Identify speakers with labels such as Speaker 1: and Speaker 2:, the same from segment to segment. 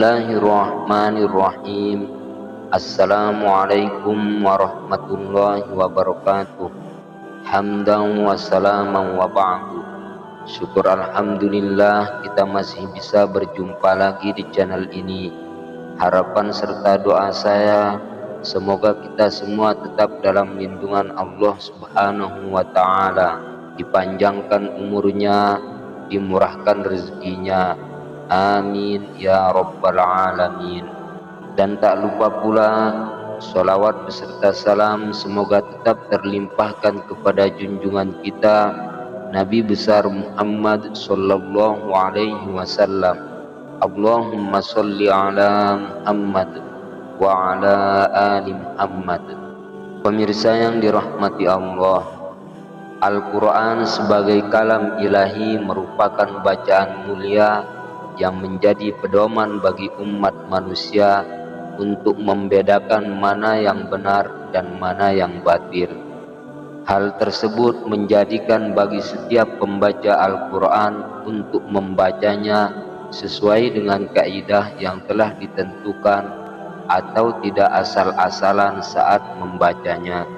Speaker 1: Bismillahirrahmanirrahim. Assalamualaikum warahmatullahi wabarakatuh. Hamdan wa salaman wa ba'du. Syukur alhamdulillah kita masih bisa berjumpa lagi di channel ini. Harapan serta doa saya semoga kita semua tetap dalam lindungan Allah Subhanahu wa ta'ala, dipanjangkan umurnya, dimurahkan rezekinya. Amin ya rabbal alamin. Dan tak lupa pula sholawat beserta salam semoga tetap terlimpahkan kepada junjungan kita Nabi besar Muhammad sallallahu alaihi wasallam. Allahumma sholli ala Muhammad wa ala ali Muhammad. Pemirsa yang dirahmati Allah, Al-Quran sebagai kalam ilahi merupakan bacaan mulia yang menjadi pedoman bagi umat manusia untuk membedakan mana yang benar dan mana yang batil. Hal tersebut menjadikan bagi setiap pembaca Al-Quran untuk membacanya sesuai dengan kaidah yang telah ditentukan atau tidak asal-asalan saat membacanya.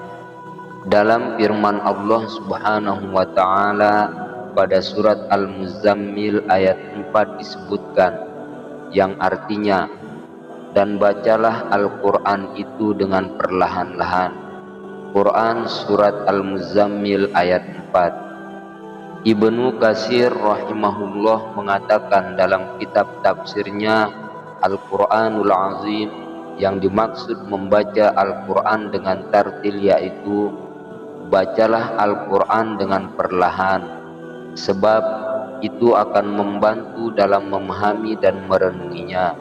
Speaker 1: Dalam firman Allah Subhanahu wa ta'ala pada surat Al-Muzammil ayat 4 disebutkan, yang artinya, dan bacalah Al-Quran itu dengan perlahan-lahan. Quran surat Al-Muzammil ayat 4. Ibnu Katsir rahimahullah mengatakan dalam kitab tafsirnya Al-Quranul Azim, yang dimaksud membaca Al-Quran dengan tartil yaitu bacalah Al-Quran dengan perlahan, sebab itu akan membantu dalam memahami dan merenunginya.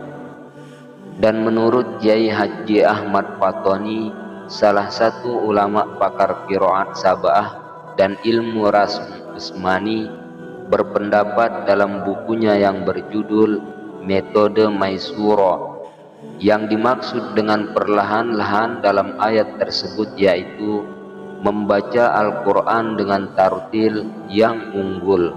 Speaker 1: Dan menurut Kiai Haji Ahmad Fatoni, salah satu ulama pakar qiraat sab'ah dan ilmu rasmani, berpendapat dalam bukunya yang berjudul Metode Maisuro, yang dimaksud dengan perlahan-lahan dalam ayat tersebut yaitu membaca Al-Quran dengan tartil yang unggul.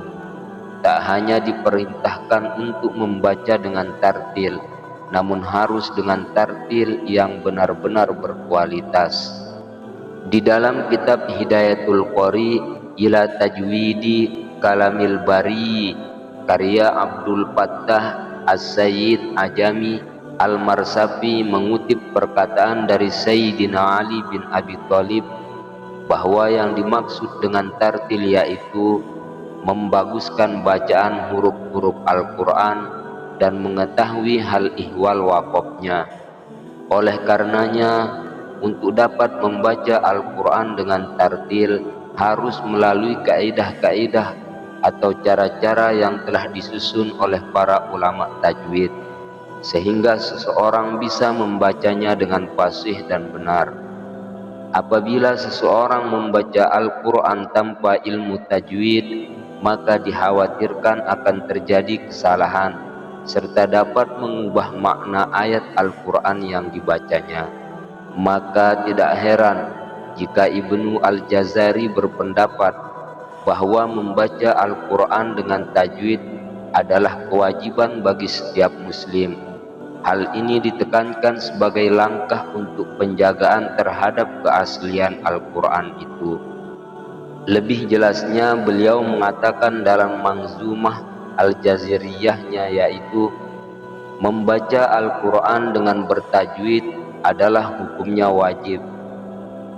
Speaker 1: Tak hanya diperintahkan untuk membaca dengan tartil, namun harus dengan tartil yang benar-benar berkualitas. Di dalam kitab Hidayatul Qori ila Tajwidi Kalamil Bari karya Abdul Fattah As-Sayyid Ajami Al-Marsafi mengutip perkataan dari Sayyidina Ali bin Abi Thalib bahwa yang dimaksud dengan tartil yaitu membaguskan bacaan huruf-huruf Al-Quran dan mengetahui hal ihwal waqafnya. Oleh karenanya, untuk dapat membaca Al-Quran dengan tartil harus melalui kaidah-kaidah atau cara-cara yang telah disusun oleh para ulama tajwid, sehingga seseorang bisa membacanya dengan fasih dan benar. Apabila seseorang membaca Al-Quran tanpa ilmu tajwid, maka dikhawatirkan akan terjadi kesalahan serta dapat mengubah makna ayat Al-Quran yang dibacanya. Maka tidak heran jika Ibnu Al-Jazari berpendapat bahwa membaca Al-Quran dengan tajwid adalah kewajiban bagi setiap muslim. Hal ini ditekankan sebagai langkah untuk penjagaan terhadap keaslian Al-Quran itu. Lebih jelasnya beliau mengatakan dalam Manzumah Al-Jaziriyahnya yaitu membaca Al-Quran dengan bertajwid adalah hukumnya wajib.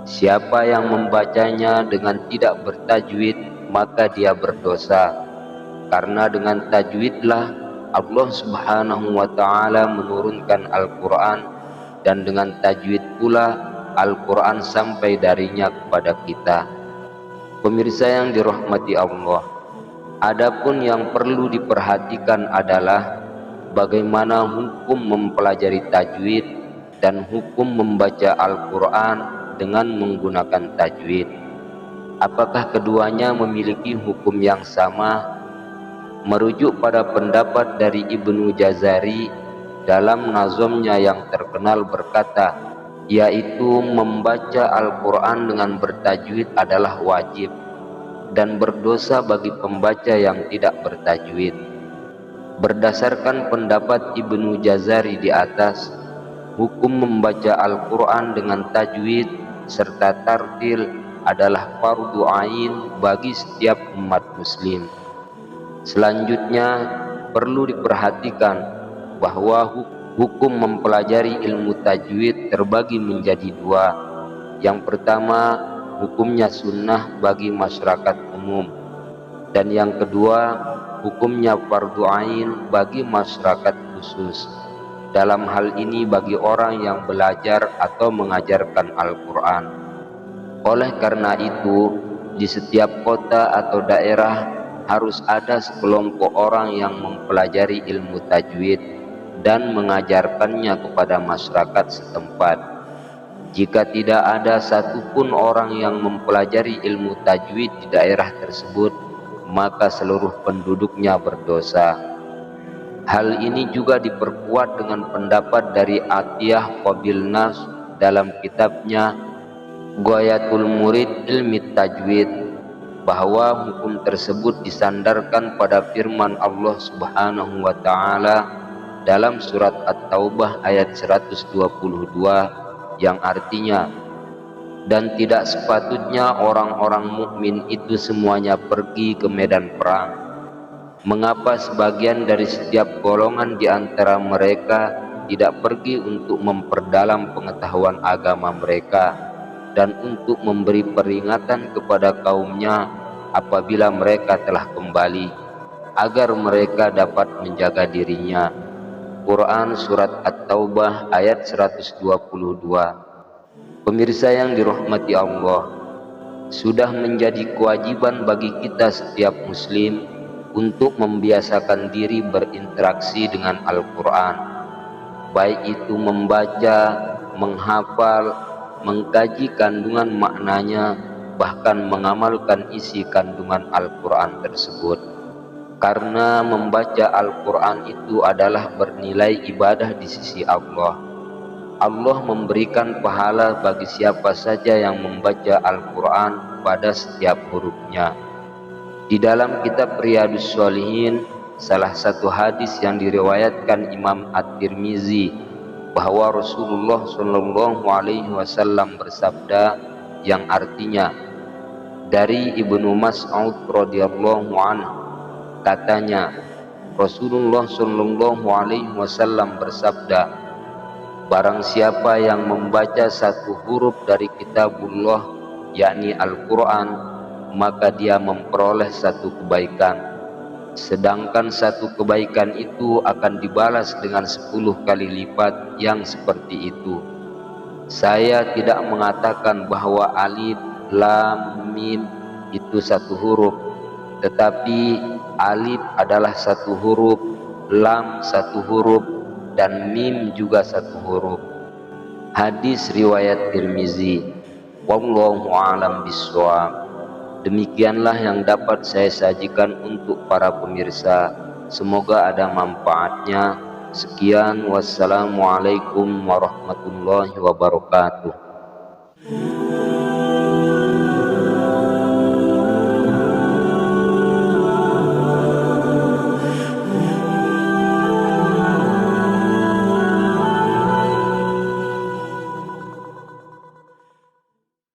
Speaker 1: Siapa yang membacanya dengan tidak bertajwid maka dia berdosa, karena dengan tajwidlah Allah Subhanahu wa ta'ala menurunkan Al-Quran, dan dengan tajwid pula Al-Quran sampai darinya kepada kita. Pemirsa yang dirahmati Allah, adapun yang perlu diperhatikan adalah bagaimana hukum mempelajari tajwid dan hukum membaca Al-Quran dengan menggunakan tajwid. Apakah keduanya memiliki hukum yang sama? Merujuk pada pendapat dari Ibnu Jazari dalam nazomnya yang terkenal berkata, yaitu membaca Al-Quran dengan bertajwid adalah wajib dan berdosa bagi pembaca yang tidak bertajwid. Berdasarkan pendapat Ibnu Jazari di atas, hukum membaca Al-Quran dengan tajwid serta tartil adalah fardu ain bagi setiap umat muslim. Selanjutnya perlu diperhatikan bahwa hukum mempelajari ilmu tajwid terbagi menjadi dua. Yang pertama, hukumnya sunnah bagi masyarakat umum, dan yang kedua, hukumnya fardu ain bagi masyarakat khusus. Dalam hal ini bagi orang yang belajar atau mengajarkan Al-Quran. Oleh karena itu, di setiap kota atau daerah harus ada sekelompok orang yang mempelajari ilmu tajwid dan mengajarkannya kepada masyarakat setempat. Jika tidak ada satupun orang yang mempelajari ilmu tajwid di daerah tersebut, maka seluruh penduduknya berdosa. Hal ini juga diperkuat dengan pendapat dari Atiyah Qabilnas dalam kitabnya Ghayatul Murid Ilmi Tajwid, bahwa hukum tersebut disandarkan pada firman Allah Subhanahu wa Ta'ala dalam surat At-Taubah ayat 122 yang artinya, dan tidak sepatutnya orang-orang mukmin itu semuanya pergi ke medan perang. Mengapa sebagian dari setiap golongan di antara mereka tidak pergi untuk memperdalam pengetahuan agama mereka dan untuk memberi peringatan kepada kaumnya apabila mereka telah kembali, agar mereka dapat menjaga dirinya. Quran Surat At-Taubah ayat 122. Pemirsa yang dirahmati Allah, sudah menjadi kewajiban bagi kita setiap muslim untuk membiasakan diri berinteraksi dengan Al-Quran, baik itu membaca, menghafal, mengkaji kandungan maknanya, bahkan mengamalkan isi kandungan Al-Quran tersebut. Karena membaca Al-Quran itu adalah bernilai ibadah di sisi Allah. Allah memberikan pahala bagi siapa saja yang membaca Al-Quran pada setiap hurufnya. Di dalam kitab Riyadhus Shalihin, salah satu hadis yang diriwayatkan Imam At-Tirmizi, bahwa Rasulullah Shallallahu Alaihi Wasallam bersabda, yang artinya, dari Ibnu Mas'ud radhiyallahu anhu, katanya, Rasulullah Shallallahu Alaihi Wasallam bersabda, barang siapa yang membaca satu huruf dari kitabullah, yakni Al-Quran, maka dia memperoleh satu kebaikan, sedangkan satu kebaikan itu akan dibalas dengan 10 kali lipat yang seperti itu. Saya tidak mengatakan bahwa alif, lam, mim itu satu huruf, tetapi alif adalah satu huruf, lam satu huruf, dan mim juga satu huruf. Hadis riwayat Tirmizi. Wallahu a'lam bishawab. Demikianlah yang dapat saya sajikan untuk para pemirsa. Semoga ada manfaatnya. Sekian, wassalamualaikum warahmatullahi wabarakatuh.